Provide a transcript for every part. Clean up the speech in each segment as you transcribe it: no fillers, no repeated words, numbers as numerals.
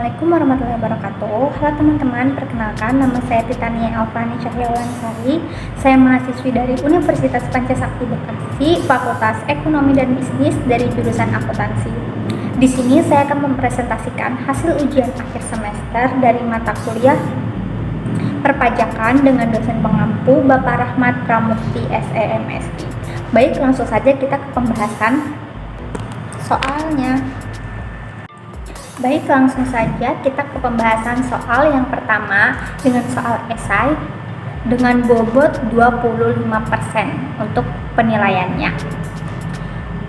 Assalamualaikum warahmatullahi wabarakatuh. Halo teman-teman, perkenalkan nama saya Titania Elvani Cahyawalansari. Saya mahasiswi dari Universitas Pancasakti Bekasi, Fakultas Ekonomi dan Bisnis dari jurusan akuntansi. Di sini saya akan mempresentasikan hasil ujian akhir semester dari mata kuliah perpajakan dengan dosen pengampu Bapak Rahmat Pramukti SEMSI. Baik, langsung saja kita ke pembahasan soalnya. Baik, langsung saja kita ke pembahasan soal yang pertama dengan soal esai dengan bobot 25% untuk penilaiannya.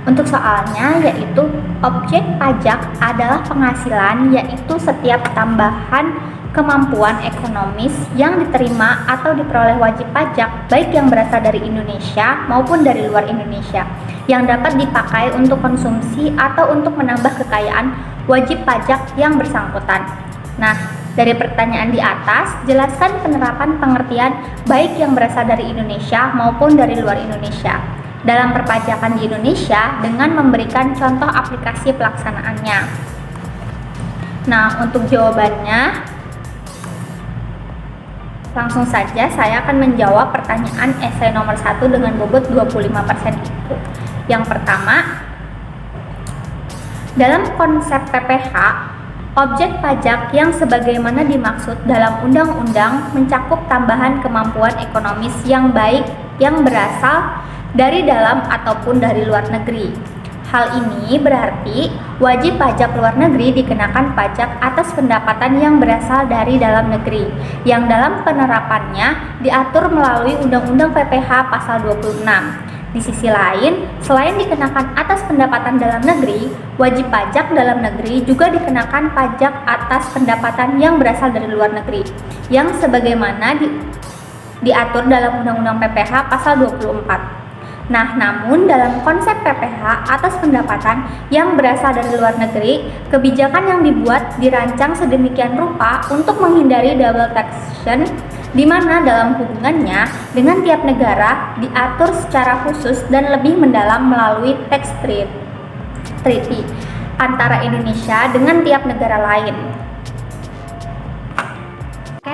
Untuk soalnya yaitu objek pajak adalah penghasilan, yaitu setiap tambahan kemampuan ekonomis yang diterima atau diperoleh wajib pajak baik yang berasal dari Indonesia maupun dari luar Indonesia yang dapat dipakai untuk konsumsi atau untuk menambah kekayaan wajib pajak yang bersangkutan. Nah, dari pertanyaan di atas, jelaskan penerapan pengertian baik yang berasal dari Indonesia maupun dari luar Indonesia dalam perpajakan di Indonesia dengan memberikan contoh aplikasi pelaksanaannya. Nah, untuk jawabannya, langsung saja saya akan menjawab pertanyaan esai nomor 1 dengan bobot 25% itu. Yang pertama, dalam konsep PPH, objek pajak yang sebagaimana dimaksud dalam undang-undang mencakup tambahan kemampuan ekonomis yang baik yang berasal dari dalam ataupun dari luar negeri. Hal ini berarti wajib pajak luar negeri dikenakan pajak atas pendapatan yang berasal dari dalam negeri, yang dalam penerapannya diatur melalui Undang-Undang PPH Pasal 26. Di sisi lain, selain dikenakan atas pendapatan dalam negeri, wajib pajak dalam negeri juga dikenakan pajak atas pendapatan yang berasal dari luar negeri, yang sebagaimana diatur dalam Undang-Undang PPH Pasal 24. Nah, namun dalam konsep PPH atas pendapatan yang berasal dari luar negeri, kebijakan yang dibuat dirancang sedemikian rupa untuk menghindari double taxation, di mana dalam hubungannya dengan tiap negara diatur secara khusus dan lebih mendalam melalui tax treaty antara Indonesia dengan tiap negara lain.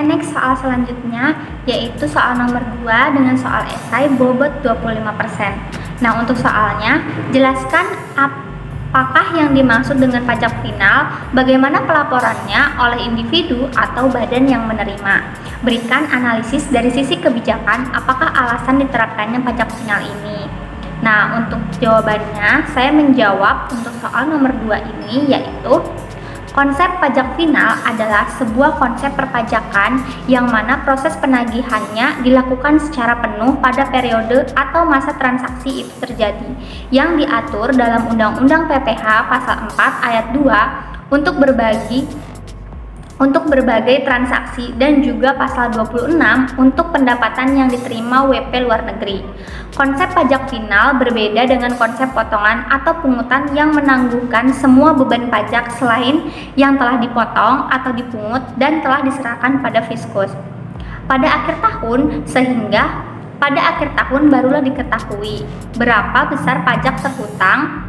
Next, soal selanjutnya yaitu soal nomor 2 dengan soal esai bobot 25%. Nah, untuk soalnya, jelaskan apakah yang dimaksud dengan pajak final, bagaimana pelaporannya oleh individu atau badan yang menerima. Berikan analisis dari sisi kebijakan, apakah alasan diterapkannya pajak final ini. Nah, untuk jawabannya, saya menjawab untuk soal nomor 2 ini yaitu konsep pajak final adalah sebuah konsep perpajakan yang mana proses penagihannya dilakukan secara penuh pada periode atau masa transaksi itu terjadi, yang diatur dalam Undang-Undang PPH Pasal 4 Ayat 2 untuk berbagai transaksi dan juga Pasal 26 untuk pendapatan yang diterima WP luar negeri. Konsep pajak final berbeda dengan konsep potongan atau pungutan yang menangguhkan semua beban pajak selain yang telah dipotong atau dipungut dan telah diserahkan pada fiskus pada akhir tahun, sehingga pada akhir tahun barulah diketahui berapa besar pajak terhutang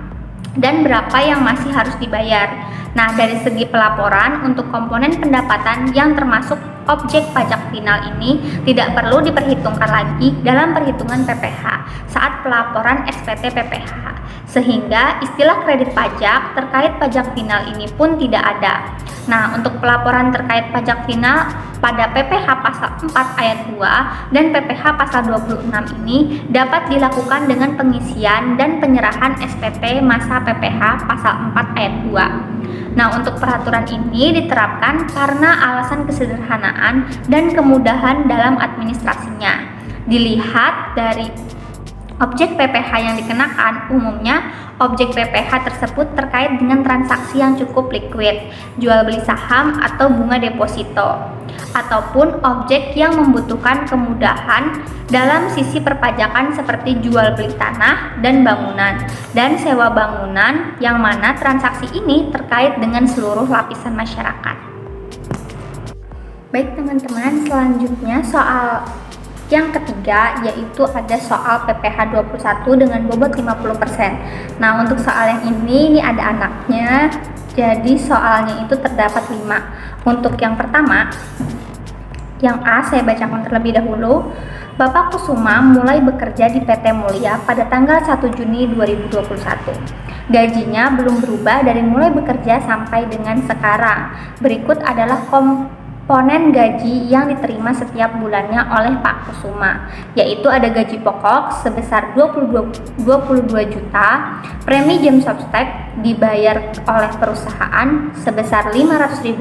dan berapa yang masih harus dibayar. Nah, dari segi pelaporan untuk komponen pendapatan yang termasuk objek pajak final ini tidak perlu diperhitungkan lagi dalam perhitungan PPH saat pelaporan SPT PPH, sehingga istilah kredit pajak terkait pajak final ini pun tidak ada. Nah, untuk pelaporan terkait pajak final pada PPH Pasal 4 Ayat 2 dan PPH Pasal 26 ini dapat dilakukan dengan pengisian dan penyerahan SPT masa PPH Pasal 4 Ayat 2. Nah, untuk peraturan ini diterapkan karena alasan kesederhanaan dan kemudahan dalam administrasinya. Dilihat dari objek PPH yang dikenakan, umumnya objek PPH tersebut terkait dengan transaksi yang cukup liquid, jual beli saham atau bunga deposito, ataupun objek yang membutuhkan kemudahan dalam sisi perpajakan seperti jual beli tanah dan bangunan, dan sewa bangunan yang mana transaksi ini terkait dengan seluruh lapisan masyarakat. Baik teman-teman, selanjutnya soal yang ketiga yaitu ada soal PPH 21 dengan bobot 50%. Nah, untuk soal yang ini ada anaknya. Jadi soalnya itu terdapat 5. Untuk yang pertama, yang A saya bacakan terlebih dahulu. Bapak Kusuma mulai bekerja di PT Mulia pada tanggal 1 Juni 2021. Gajinya belum berubah dari mulai bekerja sampai dengan sekarang. Berikut adalah komponen gaji yang diterima setiap bulannya oleh Pak Kusuma, yaitu ada gaji pokok sebesar 22 juta, premi jam sostek dibayar oleh perusahaan sebesar Rp500.000,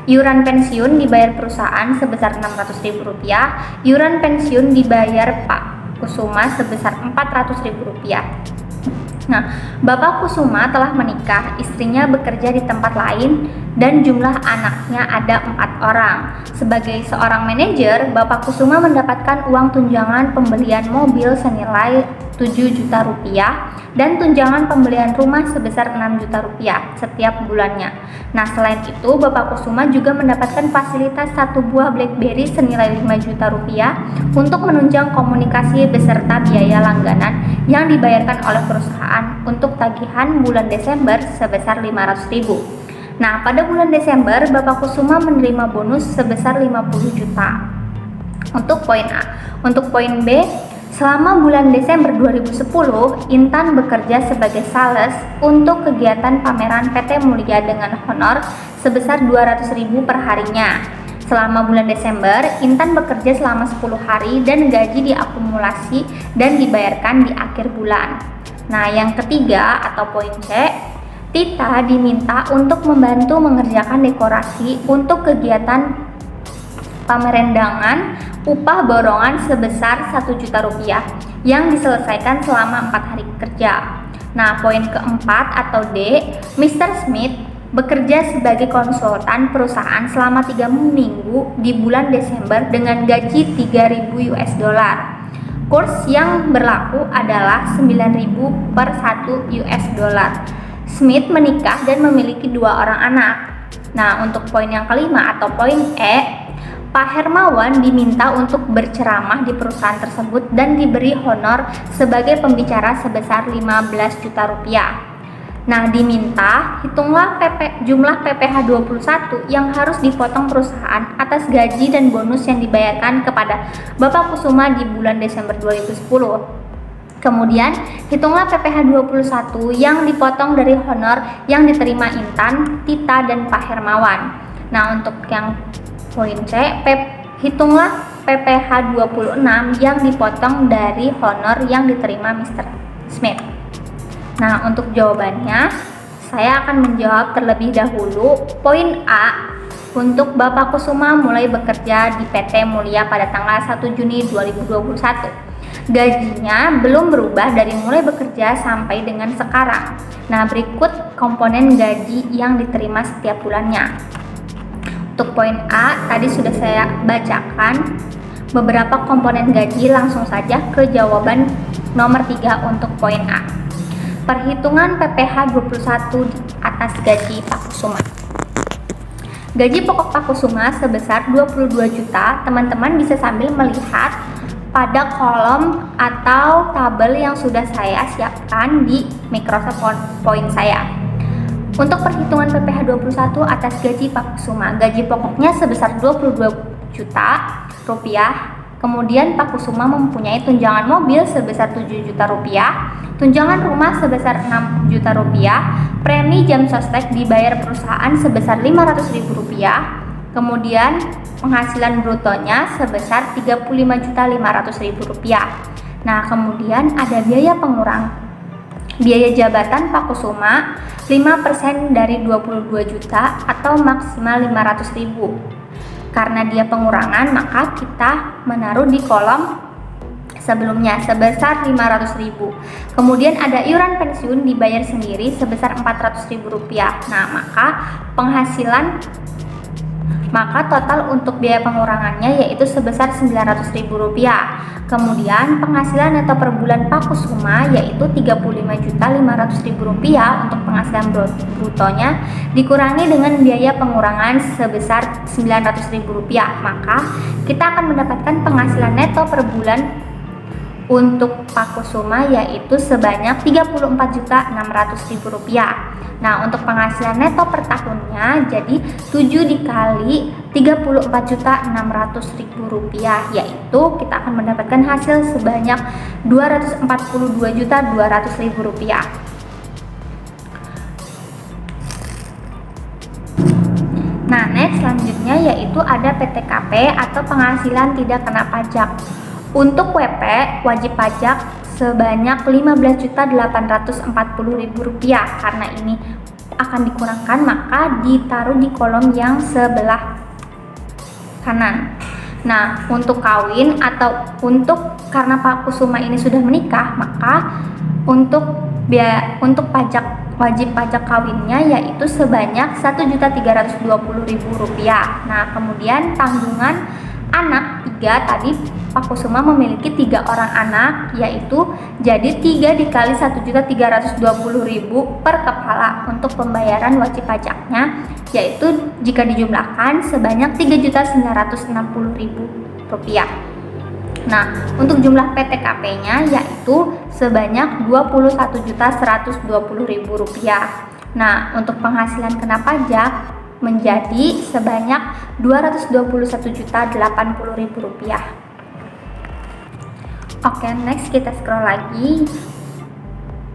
iuran pensiun dibayar perusahaan sebesar Rp600.000, iuran pensiun dibayar Pak Kusuma sebesar Rp400.000. Nah, Bapak Kusuma telah menikah, istrinya bekerja di tempat lain, dan jumlah anaknya ada 4 orang. Sebagai seorang manajer, Bapak Kusuma mendapatkan uang tunjangan pembelian mobil senilai Rp7 juta dan tunjangan pembelian rumah sebesar Rp6 juta setiap bulannya. Nah, selain itu, Bapak Kusuma juga mendapatkan fasilitas 1 buah BlackBerry senilai Rp5 juta untuk menunjang komunikasi beserta biaya langganan yang dibayarkan oleh perusahaan untuk tagihan bulan Desember sebesar Rp500.000. Nah, pada bulan Desember, Bapak Kusuma menerima bonus sebesar 50 juta. Untuk poin A. Untuk poin B, selama bulan Desember 2010, Intan bekerja sebagai sales untuk kegiatan pameran PT Mulia dengan honor sebesar Rp200.000 per harinya. Selama bulan Desember, Intan bekerja selama 10 hari dan gaji diakumulasi dan dibayarkan di akhir bulan. Nah, yang ketiga atau poin C, Tita diminta untuk membantu mengerjakan dekorasi untuk kegiatan pamerendangan upah borongan sebesar Rp1 juta yang diselesaikan selama 4 hari kerja. Nah, poin keempat atau D, Mr. Smith bekerja sebagai konsultan perusahaan selama 3 minggu di bulan Desember dengan gaji $3.000. Kurs yang berlaku adalah $9.000 per $1. Smith menikah dan memiliki 2 orang anak. Nah, untuk poin yang kelima atau poin E, Pak Hermawan diminta untuk berceramah di perusahaan tersebut dan diberi honor sebagai pembicara sebesar Rp15 juta. Nah, diminta hitunglah jumlah PPh 21 yang harus dipotong perusahaan atas gaji dan bonus yang dibayarkan kepada Bapak Kusuma di bulan Desember 2010. Kemudian, hitunglah PPh 21 yang dipotong dari honor yang diterima Intan, Tita, dan Pak Hermawan. Nah, untuk yang poin C, hitunglah PPh 26 yang dipotong dari honor yang diterima Mr. Smith. Nah, untuk jawabannya, saya akan menjawab terlebih dahulu poin A. Untuk Bapak Kusuma mulai bekerja di PT Mulia pada tanggal 1 Juni 2021. Gajinya belum berubah dari mulai bekerja sampai dengan sekarang. Nah, berikut komponen gaji yang diterima setiap bulannya. Untuk poin A, tadi sudah saya bacakan beberapa komponen gaji. Langsung saja ke jawaban nomor 3 untuk poin A. Perhitungan PPh 21 atas gaji Pak Kusuma. Gaji pokok Pak Kusuma sebesar 22 juta. Teman-teman bisa sambil melihat pada kolom atau tabel yang sudah saya siapkan di Microsoft PowerPoint saya. Untuk perhitungan PPh 21 atas gaji Pak Kusuma, gaji pokoknya sebesar 22 juta rupiah. Kemudian Pak Kusuma mempunyai tunjangan mobil sebesar 7 juta rupiah, tunjangan rumah sebesar 6 juta rupiah, premi jam sostek dibayar perusahaan sebesar Rp500.000, kemudian penghasilan brutonya sebesar Rp35.500.000. Nah, kemudian ada biaya pengurang. Biaya jabatan Pak Kusuma 5% dari 22 juta atau maksimal Rp500.000. Karena dia pengurangan, maka kita menaruh di kolom sebelumnya sebesar Rp500.000. Kemudian ada iuran pensiun dibayar sendiri sebesar Rp400.000. Nah, maka total untuk biaya pengurangannya yaitu sebesar Rp900.000. Kemudian penghasilan neto per bulan Pak Kusuma yaitu Rp35.500.000 untuk penghasilan brutonya dikurangi dengan biaya pengurangan sebesar Rp900.000. Maka kita akan mendapatkan penghasilan neto per bulan Untuk Pak Kusuma yaitu sebanyak Rp34.600.000. Nah, untuk penghasilan neto per tahunnya jadi 7 dikali Rp34.600.000, yaitu kita akan mendapatkan hasil sebanyak Rp242.200.000. Nah, next selanjutnya yaitu ada PTKP atau penghasilan tidak kena pajak. Untuk WP wajib pajak sebanyak Rp15.840.000. Karena ini akan dikurangkan, maka ditaruh di kolom yang sebelah kanan. Nah, untuk kawin atau karena Pak Kusuma ini sudah menikah, maka untuk pajak wajib pajak kawinnya yaitu sebanyak Rp1.320.000. Nah, kemudian tanggungan anak 3 tadi Pak Kusuma memiliki 3 orang anak, yaitu jadi 3 dikali Rp1.320.000 per kepala untuk pembayaran wajib pajaknya, yaitu jika dijumlahkan sebanyak Rp3.960.000. Nah, untuk jumlah PTKP-nya yaitu sebanyak Rp21.120.000. Nah, untuk penghasilan kena pajak menjadi sebanyak Rp221.080.000. Oke, next kita scroll lagi.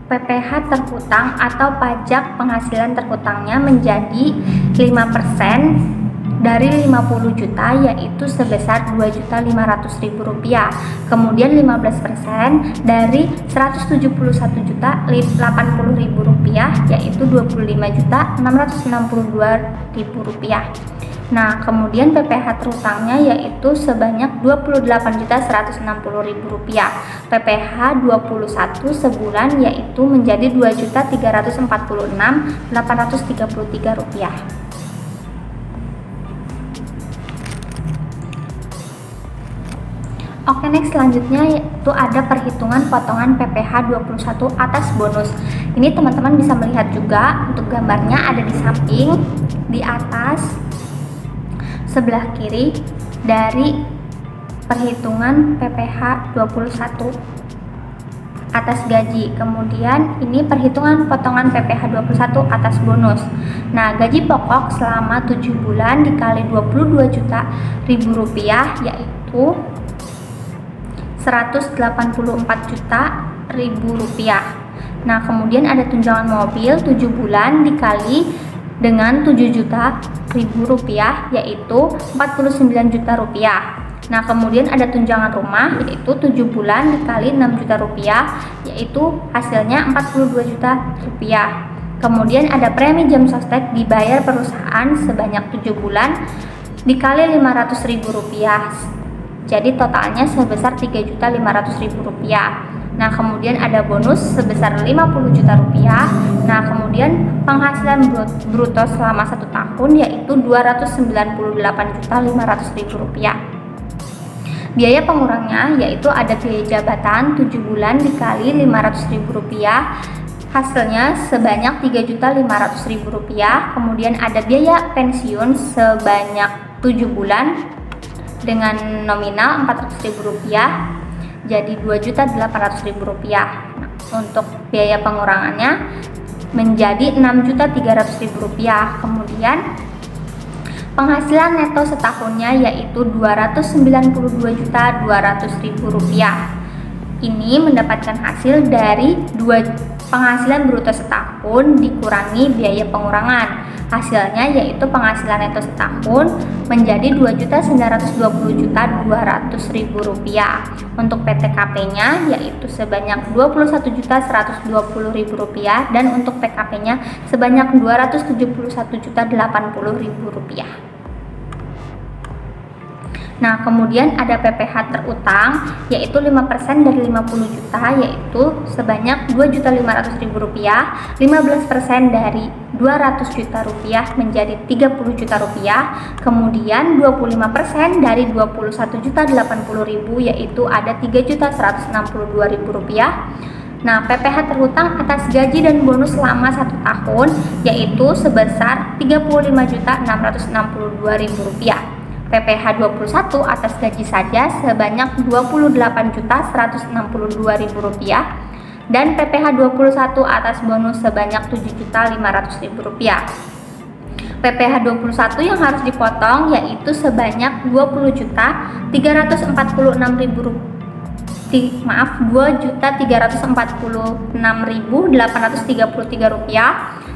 PPh terhutang atau pajak penghasilan terhutangnya menjadi 5% dari 50 juta yaitu sebesar Rp2.500.000. Kemudian 15% dari Rp171.080.000 yaitu Rp25.662.000. Nah, kemudian PPh terhutangnya yaitu sebanyak Rp28.160.000. PPh 21 sebulan yaitu menjadi Rp2.346.833. Oke, next selanjutnya yaitu ada perhitungan potongan PPh 21 atas bonus. Ini teman-teman bisa melihat juga untuk gambarnya ada di samping, di atas, sebelah kiri dari perhitungan PPh 21 atas gaji. Kemudian ini perhitungan potongan PPh 21 atas bonus. Nah, gaji pokok selama 7 bulan dikali Rp22 juta yaitu Rp184 juta. Nah, kemudian ada tunjangan mobil 7 bulan dikali dengan Rp7 juta yaitu Rp49 juta. Nah, kemudian ada tunjangan rumah yaitu 7 bulan dikali Rp6 juta yaitu hasilnya Rp42 juta. Kemudian ada premi jam sostek dibayar perusahaan sebanyak 7 bulan dikali Rp500.000. Jadi totalnya sebesar Rp3.500.000. Nah, kemudian ada bonus sebesar Rp50 juta. Nah, kemudian penghasilan bruto selama 1 tahun yaitu Rp298.500.000. Biaya pengurangnya yaitu ada biaya jabatan 7 bulan dikali Rp500.000, hasilnya sebanyak Rp3.500.000. Kemudian ada biaya pensiun sebanyak 7 bulan dengan nominal Rp400.000, jadi Rp2.800.000. Nah, untuk biaya pengurangannya menjadi Rp6.300.000. Kemudian penghasilan neto setahunnya yaitu Rp292.200.000. Ini mendapatkan hasil dari penghasilan bruto setahun dikurangi biaya pengurangan. Hasilnya yaitu penghasilan neto setahun menjadi Rp2.912.200.000. Untuk PTKP-nya yaitu sebanyak Rp21.120.000 dan untuk PKP-nya sebanyak Rp271.080.000. Nah, kemudian ada PPh terutang yaitu 5% dari 50 juta yaitu sebanyak Rp2.500.000, 15% dari Rp200 juta menjadi Rp30 juta, kemudian 25% dari Rp21.080.000 yaitu ada Rp3.162.000. Nah, PPh terhutang atas gaji dan bonus selama 1 tahun yaitu sebesar Rp35.662.000. PPh 21 atas gaji saja sebanyak Rp28.162.000 dan PPh 21 atas bonus sebanyak Rp7.500.000. PPh 21 yang harus dipotong yaitu sebanyak Rp2.346.833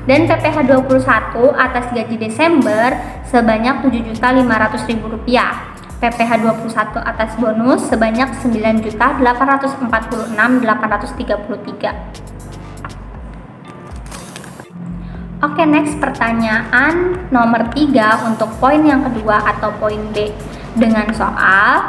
dan PPh 21 atas gaji Desember sebanyak Rp7.500.000. PPh 21 atas bonus sebanyak Rp9.846.833. Oke, next pertanyaan nomor 3 untuk poin yang kedua atau poin B dengan soal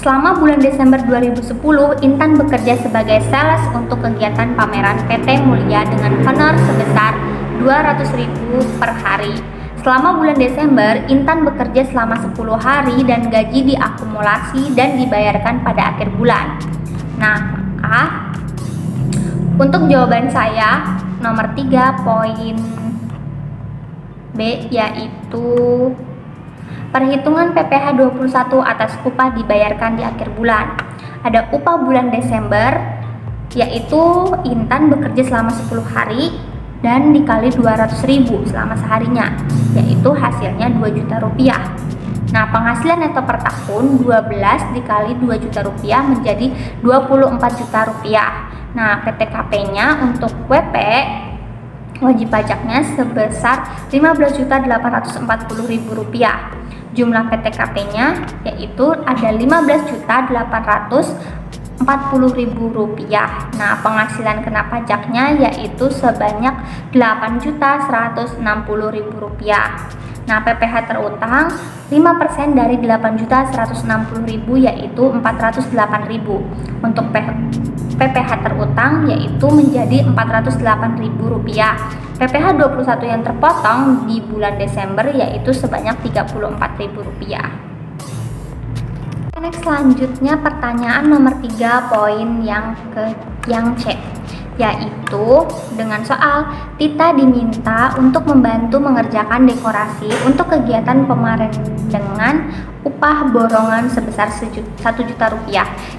selama bulan Desember 2010, Intan bekerja sebagai sales untuk kegiatan pameran PT Mulia dengan honor sebesar Rp200.000 per hari. Selama bulan Desember, Intan bekerja selama 10 hari dan gaji diakumulasi dan dibayarkan pada akhir bulan. Nah, untuk jawaban saya nomor 3 poin B yaitu perhitungan PPh 21 atas upah dibayarkan di akhir bulan. Ada upah bulan Desember yaitu Intan bekerja selama 10 hari dan dikali 200.000 selama seharinya, yaitu hasilnya Rp2 juta. Nah, penghasilan neto per tahun 12 dikali Rp2 juta menjadi Rp24 juta. Nah, PTKP-nya untuk WP wajib pajaknya sebesar Rp15.840.000. Jumlah PTKP-nya yaitu ada Rp15.840.000. Nah, penghasilan kena pajaknya yaitu sebanyak Rp8.160.000. Nah, PPh terutang 5% dari Rp8.160.000 yaitu Rp408.000. Untuk PPh terutang yaitu menjadi Rp408.000. PPh 21 yang terpotong di bulan Desember yaitu sebanyak Rp34.000. Next, selanjutnya pertanyaan nomor 3 poin yang C, yaitu dengan soal Tita diminta untuk membantu mengerjakan dekorasi untuk kegiatan pameran dengan upah borongan sebesar Rp1 juta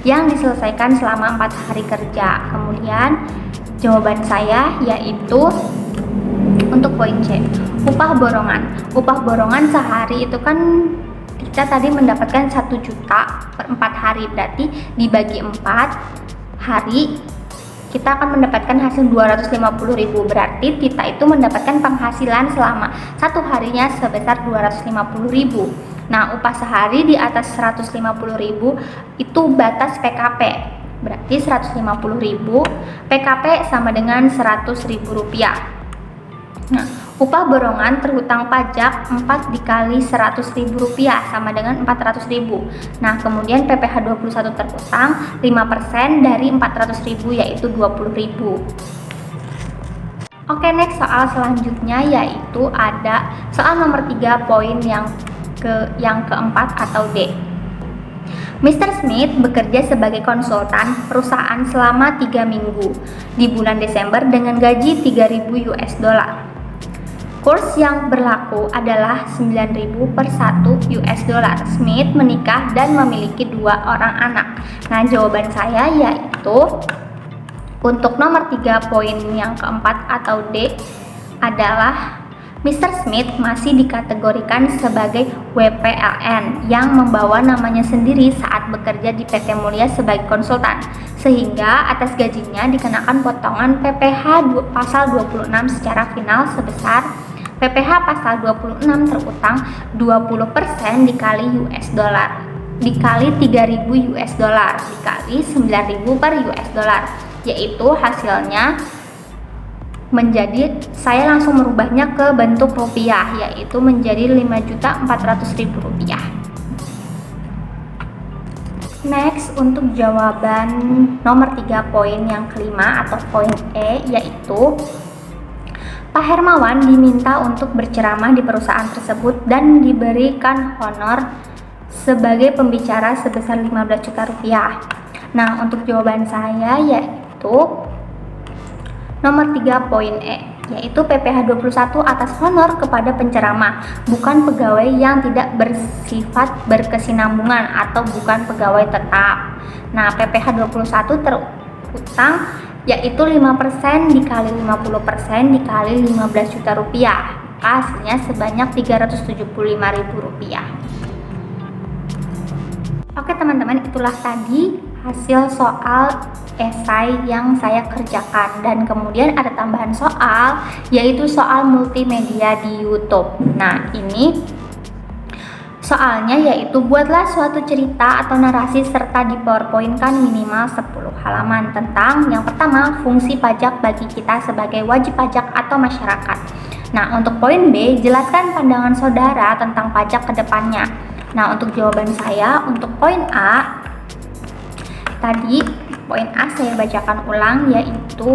yang diselesaikan selama 4 hari kerja. Kemudian jawaban saya yaitu untuk poin C, upah borongan. Upah borongan sehari itu kan kita tadi mendapatkan 1 juta per 4 hari, berarti dibagi 4 hari kita akan mendapatkan hasil 250.000. Berarti Tita itu mendapatkan penghasilan selama 1 harinya sebesar 250.000. Nah, upah sehari di atas 150.000 itu batas PKP. Berarti 150.000 PKP sama dengan Rp100.000. Nah, upah borongan terhutang pajak 4 dikali Rp100.000 sama dengan Rp400.000. Nah, kemudian PPh 21 terhutang 5% dari Rp400.000 yaitu Rp20.000. Oke, next soal selanjutnya yaitu ada soal nomor 3 poin yang keempat atau D. Mr. Smith bekerja sebagai konsultan perusahaan selama 3 minggu di bulan Desember dengan gaji $3.000. Kurs yang berlaku adalah 9.000 per $1. Smith menikah dan memiliki 2 orang anak. Nah, jawaban saya yaitu untuk nomor 3 poin yang keempat atau D adalah Mr. Smith masih dikategorikan sebagai WPLN yang membawa namanya sendiri saat bekerja di PT Mulia sebagai konsultan, sehingga atas gajinya dikenakan potongan PPh pasal 26 secara final sebesar PPh pasal 26 terutang 20% dikali dikali $3.000 dikali 9.000 per $, yaitu hasilnya menjadi, saya langsung merubahnya ke bentuk rupiah, yaitu menjadi Rp5.400.000. Next, untuk jawaban nomor 3 poin yang kelima atau poin E, yaitu Pak Hermawan diminta untuk berceramah di perusahaan tersebut dan diberikan honor sebagai pembicara sebesar Rp15 juta. Nah, untuk jawaban saya yaitu nomor 3 poin E. yaitu PPh 21 atas honor kepada penceramah, bukan pegawai yang tidak bersifat berkesinambungan atau bukan pegawai tetap. Nah, PPh 21 terutang yaitu 5% dikali 50% dikali 15 juta rupiah, hasilnya sebanyak Rp375.000. Oke teman-teman, itulah tadi hasil soal esai yang saya kerjakan, dan kemudian ada tambahan soal yaitu soal multimedia di YouTube. Nah, ini soalnya yaitu buatlah suatu cerita atau narasi serta di PowerPoint-kan minimal 10 halaman tentang yang pertama, fungsi pajak bagi kita sebagai wajib pajak atau masyarakat. Nah, untuk poin B, jelaskan pandangan saudara tentang pajak ke depannya. Nah, untuk jawaban saya untuk poin A, tadi poin A saya bacakan ulang, yaitu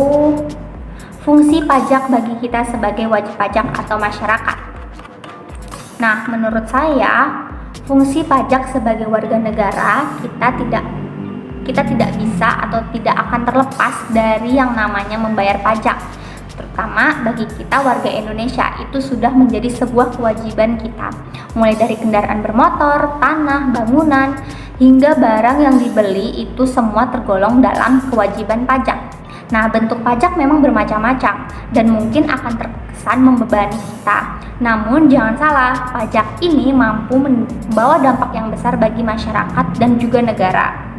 fungsi pajak bagi kita sebagai wajib pajak atau masyarakat. Nah, menurut saya fungsi pajak sebagai warga negara kita tidak bisa atau tidak akan terlepas dari yang namanya membayar pajak. Terutama bagi kita warga Indonesia, itu sudah menjadi sebuah kewajiban kita. Mulai dari kendaraan bermotor, tanah, bangunan, hingga barang yang dibeli itu semua tergolong dalam kewajiban pajak. Nah, bentuk pajak memang bermacam-macam dan mungkin akan terkesan membebani kita. Namun jangan salah, pajak ini mampu membawa dampak yang besar bagi masyarakat dan juga negara.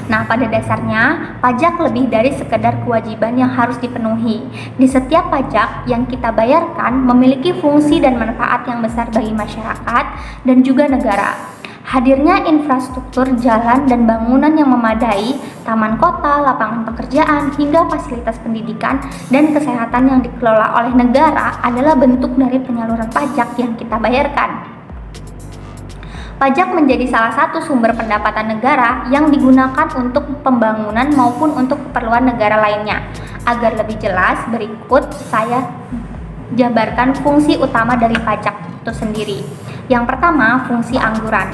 Nah, pada dasarnya, pajak lebih dari sekedar kewajiban yang harus dipenuhi. Di setiap pajak yang kita bayarkan memiliki fungsi dan manfaat yang besar bagi masyarakat dan juga negara. Hadirnya infrastruktur jalan dan bangunan yang memadai, taman kota, lapangan pekerjaan, hingga fasilitas pendidikan dan kesehatan yang dikelola oleh negara adalah bentuk dari penyaluran pajak yang kita bayarkan. Pajak menjadi salah satu sumber pendapatan negara yang digunakan untuk pembangunan maupun untuk keperluan negara lainnya. Agar lebih jelas, berikut saya jabarkan fungsi utama dari pajak itu sendiri. Yang pertama, fungsi angguran.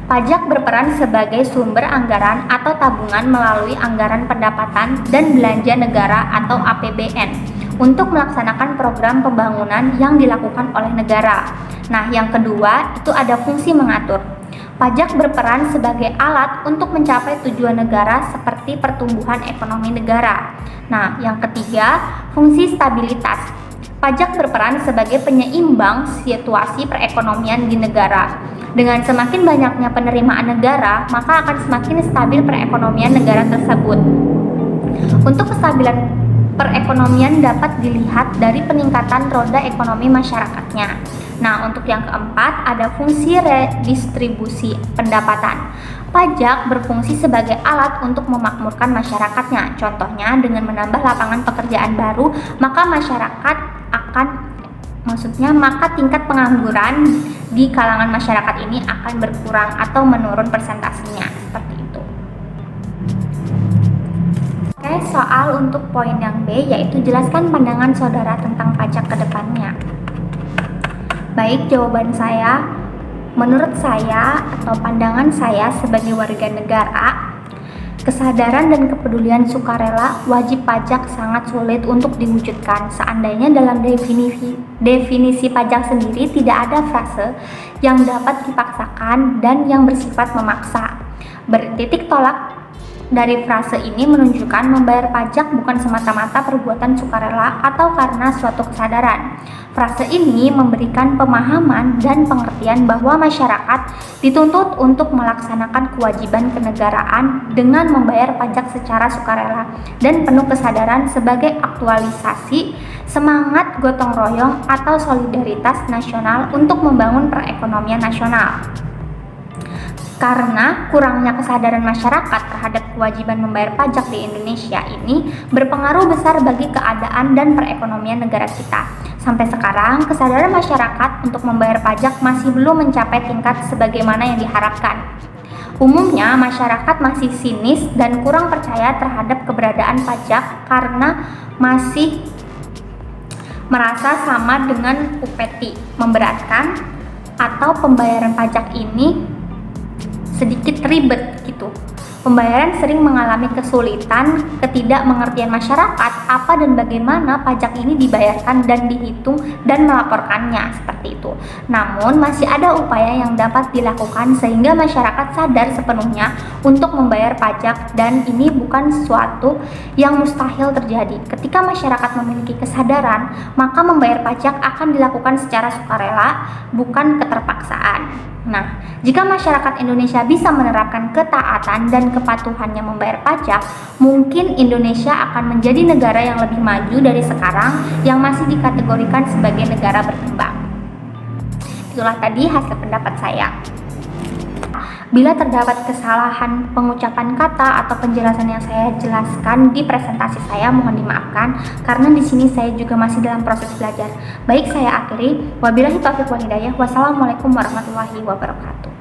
Pajak berperan sebagai sumber anggaran atau tabungan melalui anggaran pendapatan dan belanja negara atau APBN untuk melaksanakan program pembangunan yang dilakukan oleh negara. Nah, yang kedua itu ada fungsi mengatur. Pajak berperan sebagai alat untuk mencapai tujuan negara seperti pertumbuhan ekonomi negara. Nah, yang ketiga, fungsi stabilitas. Pajak berperan sebagai penyeimbang situasi perekonomian di negara. Dengan semakin banyaknya penerimaan negara, maka akan semakin stabil perekonomian negara tersebut. Untuk kestabilan perekonomian dapat dilihat dari peningkatan roda ekonomi masyarakatnya. Nah, untuk yang keempat ada fungsi redistribusi pendapatan. Pajak berfungsi sebagai alat untuk memakmurkan masyarakatnya. Contohnya dengan menambah lapangan pekerjaan baru, maka maka tingkat pengangguran di kalangan masyarakat ini akan berkurang atau menurun persentasenya, seperti itu. Oke, soal untuk poin yang B, yaitu jelaskan pandangan saudara tentang pajak ke depannya. Baik, jawaban saya, menurut saya atau pandangan saya sebagai warga negara, kesadaran dan kepedulian sukarela wajib pajak sangat sulit untuk diwujudkan. Seandainya dalam definisi pajak sendiri tidak ada frase yang dapat dipaksakan dan yang bersifat memaksa. Bertitik tolak dari frase ini menunjukkan membayar pajak bukan semata-mata perbuatan sukarela atau karena suatu kesadaran. Frase ini memberikan pemahaman dan pengertian bahwa masyarakat dituntut untuk melaksanakan kewajiban kenegaraan dengan membayar pajak secara sukarela dan penuh kesadaran sebagai aktualisasi semangat gotong royong atau solidaritas nasional untuk membangun perekonomian nasional. Karena kurangnya kesadaran masyarakat terhadap kewajiban membayar pajak di Indonesia ini berpengaruh besar bagi keadaan dan perekonomian negara kita. Sampai sekarang, kesadaran masyarakat untuk membayar pajak masih belum mencapai tingkat sebagaimana yang diharapkan. Umumnya, masyarakat masih sinis dan kurang percaya terhadap keberadaan pajak karena masih merasa sama dengan upeti, memberatkan, atau pembayaran pajak ini sedikit ribet gitu. Pembayaran sering mengalami kesulitan, ketidakmengertian masyarakat apa dan bagaimana pajak ini dibayarkan dan dihitung dan melaporkannya, seperti itu. Namun masih ada upaya yang dapat dilakukan sehingga masyarakat sadar sepenuhnya untuk membayar pajak, dan ini bukan sesuatu yang mustahil terjadi. Ketika masyarakat memiliki kesadaran, maka membayar pajak akan dilakukan secara sukarela, bukan keterpaksaan. Nah, jika masyarakat Indonesia bisa menerapkan ketaatan dan kepatuhannya membayar pajak, mungkin Indonesia akan menjadi negara yang lebih maju dari sekarang yang masih dikategorikan sebagai negara berkembang. Itulah tadi hasil pendapat saya. Bila terdapat kesalahan pengucapan kata atau penjelasan yang saya jelaskan di presentasi saya, mohon dimaafkan karena di sini saya juga masih dalam proses belajar. Baik, saya akhiri. Wabillahi taufiq wal hidayah. Wassalamualaikum warahmatullahi wabarakatuh.